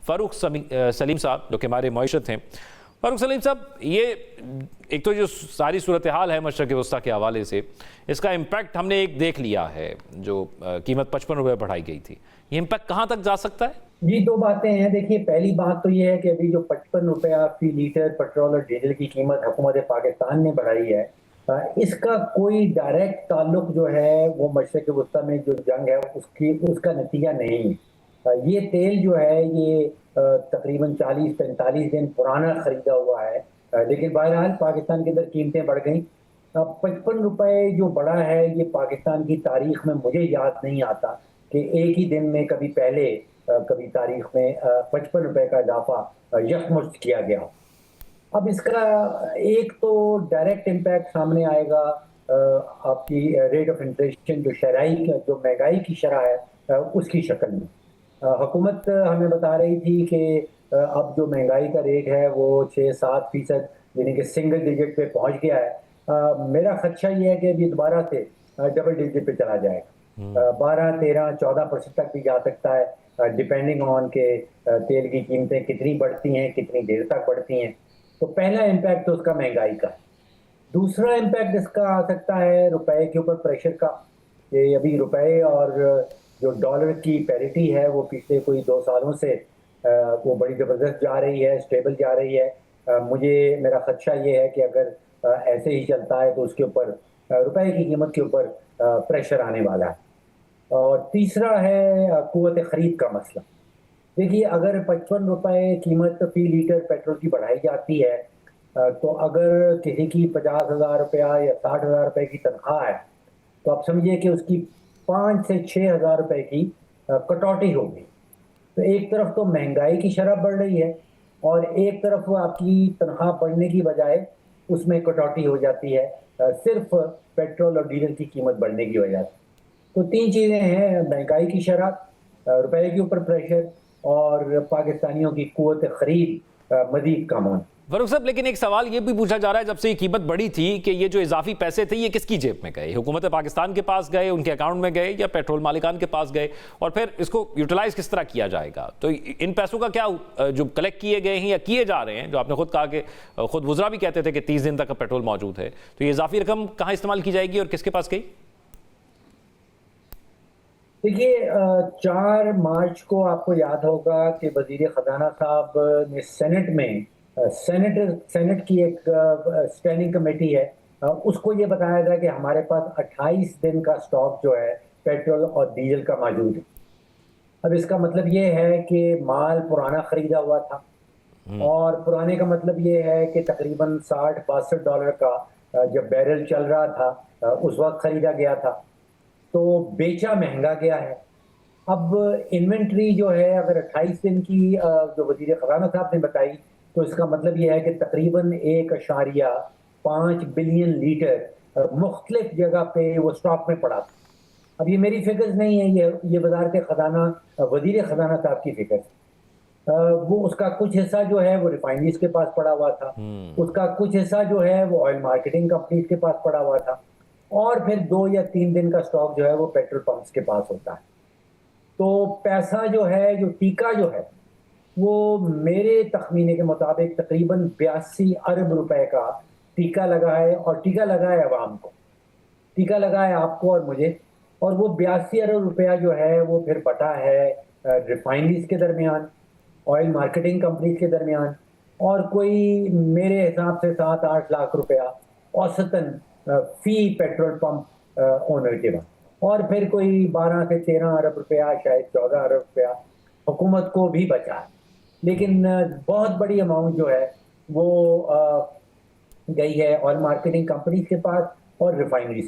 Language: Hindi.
फ़ारूक सलीम साहब, जो कि हमारे मुआशिरत हैं। फ़ारूक सलीम साहब, ये एक तो जो सारी सूरत हाल है मशरक़ वस्ता के हवाले से, इसका इम्पैक्ट हमने एक देख लिया है, जो कीमत 55 रुपये बढ़ाई गई थी। ये इम्पैक्ट कहाँ तक जा सकता है? जी, दो बातें हैं। देखिए, पहली बात तो ये है कि अभी जो 55 रुपया फी लीटर पेट्रोल और डीजल की कीमत हुकूमत पाकिस्तान ने बढ़ाई है, इसका कोई डायरेक्ट ताल्लुक जो है वो मशरक़ वस्ता में जो जंग है उसका नतीजा नहीं है। ये तेल जो है ये तकरीबन 40-45 दिन पुराना खरीदा हुआ है, लेकिन बहरहाल पाकिस्तान के अंदर कीमतें बढ़ गई। 55 रुपये जो बढ़ा है ये पाकिस्तान की तारीख में मुझे याद नहीं आता कि एक ही दिन में कभी पहले कभी तारीख में 55 रुपए का इजाफा यकमुश्त किया गया। अब इसका एक तो डायरेक्ट इम्पैक्ट सामने आएगा आपकी रेट ऑफ इन्फ्लेशन, जो महंगाई की शरह है उसकी शक्ल में। हुकूमत हमें बता रही थी कि अब जो महंगाई का रेट है वो 6-7% यानी कि सिंगल डिजिट पे पहुंच गया है। मेरा खदशा ये है कि अभी दोबारा से डबल डिजिट पे चला जाएगा, 12-13-14% तक भी जा सकता है, डिपेंडिंग ऑन के तेल की कीमतें कितनी बढ़ती हैं, कितनी देर तक बढ़ती हैं। तो पहला इम्पैक्ट तो उसका महंगाई का। दूसरा इम्पैक्ट इसका आ सकता है रुपए के ऊपर प्रेशर का। ये अभी रुपए और जो डॉलर की पैरिटी है वो पिछले कोई 2 सालों से वो बड़ी ज़बरदस्त जा रही है, स्टेबल जा रही है। मेरा खदशा ये है कि अगर ऐसे ही चलता है तो उसके ऊपर रुपए की कीमत के ऊपर प्रेशर आने वाला है। और तीसरा है कुव्वत खरीद का मसला। देखिए, अगर 55 रुपए कीमत फी लीटर पेट्रोल की बढ़ाई जाती है, तो अगर किसी की 50,000 रुपया या 60,000 रुपए की तनख्वाह है, तो आप समझिए कि उसकी 5 से 6,000 रुपए की कटौती होगी। तो एक तरफ तो महंगाई की शरह बढ़ रही है और एक तरफ आपकी तनख्वाह बढ़ने की बजाय उसमें कटौती हो जाती है, सिर्फ पेट्रोल और डीजल की कीमत बढ़ने की वजह से। तो 3 चीज़ें हैं, महंगाई की शरह, रुपए के ऊपर प्रेशर और पाकिस्तानियों की कुव्वत खरीद मजीद कम होना। फ़ारूक साहब, लेकिन एक सवाल ये भी पूछा जा रहा है, जब से ये कीमत बढ़ी थी, कि ये जो इजाफी पैसे थे ये किसकी जेब में गए? हुकूमत पाकिस्तान के पास गए, उनके अकाउंट में गए, या पेट्रोल मालिकान के पास गए? और फिर इसको यूटिलाइज किस तरह किया जाएगा? तो इन पैसों का क्या जो कलेक्ट किए गए हैं या किए जा रहे हैं, जो आपने खुद कहा कि खुद वुज़रा भी कहते थे कि 30 दिन तक का पेट्रोल मौजूद है, तो ये इजाफी रकम कहाँ इस्तेमाल की जाएगी और किसके पास गई? देखिए, 4 मार्च को आपको याद होगा कि वजीर खजाना साहब ने सेनेट में सेनेट की एक स्टैंडिंग कमेटी है, उसको ये बताया था कि हमारे पास 28 दिन का स्टॉक जो है पेट्रोल और डीजल का मौजूद है। अब इसका मतलब ये है कि माल पुराना खरीदा हुआ था, और पुराने का मतलब ये है कि तकरीबन $60-62 का जब बैरल चल रहा था उस वक्त खरीदा गया था, तो बेचा महंगा गया है। अब इन्वेंट्री जो है अगर 28 दिन की जो वजीर खजाना साहब ने बताई, तो इसका मतलब ये है कि तकरीबन 1.5 बिलियन लीटर मुख्तलिफ जगह पे वो स्टॉक में पड़ा था। अब ये मेरी फिगर्स नहीं है, ये वजारत खजाना वजीर खजाना साहब की फिगर्स। वो उसका कुछ हिस्सा जो है वो रिफाइनरीज के पास पड़ा हुआ था, उसका कुछ हिस्सा जो है वो ऑयल मार्केटिंग कंपनीज के पास पड़ा हुआ था, और फिर 2 या 3 दिन का स्टॉक जो है वो पेट्रोल पंप्स के पास होता है। तो पैसा जो है, जो टीका जो है, वो मेरे तखमीने के मुताबिक तकरीबन 82 अरब रुपए का टीका लगा है, और टीका लगा है अवाम को, टीका लगा है आपको और मुझे। और वो 82 अरब रुपया जो है वो फिर बटा है रिफाइनरीज के दरमियान, ऑयल मार्केटिंग कंपनीज के दरमियान, और कोई मेरे हिसाब से 7-8 लाख रुपया औसतन फी पेट्रोल पंप ओनर के बाद, और फिर कोई 12 से 13 अरब रुपया, शायद 14 अरब रुपया हुकूमत को भी बचा है। लेकिन बहुत बड़ी अमाउंट जो है वो गई है ऑयल मार्केटिंग कंपनीज के पास और रिफाइनरीज के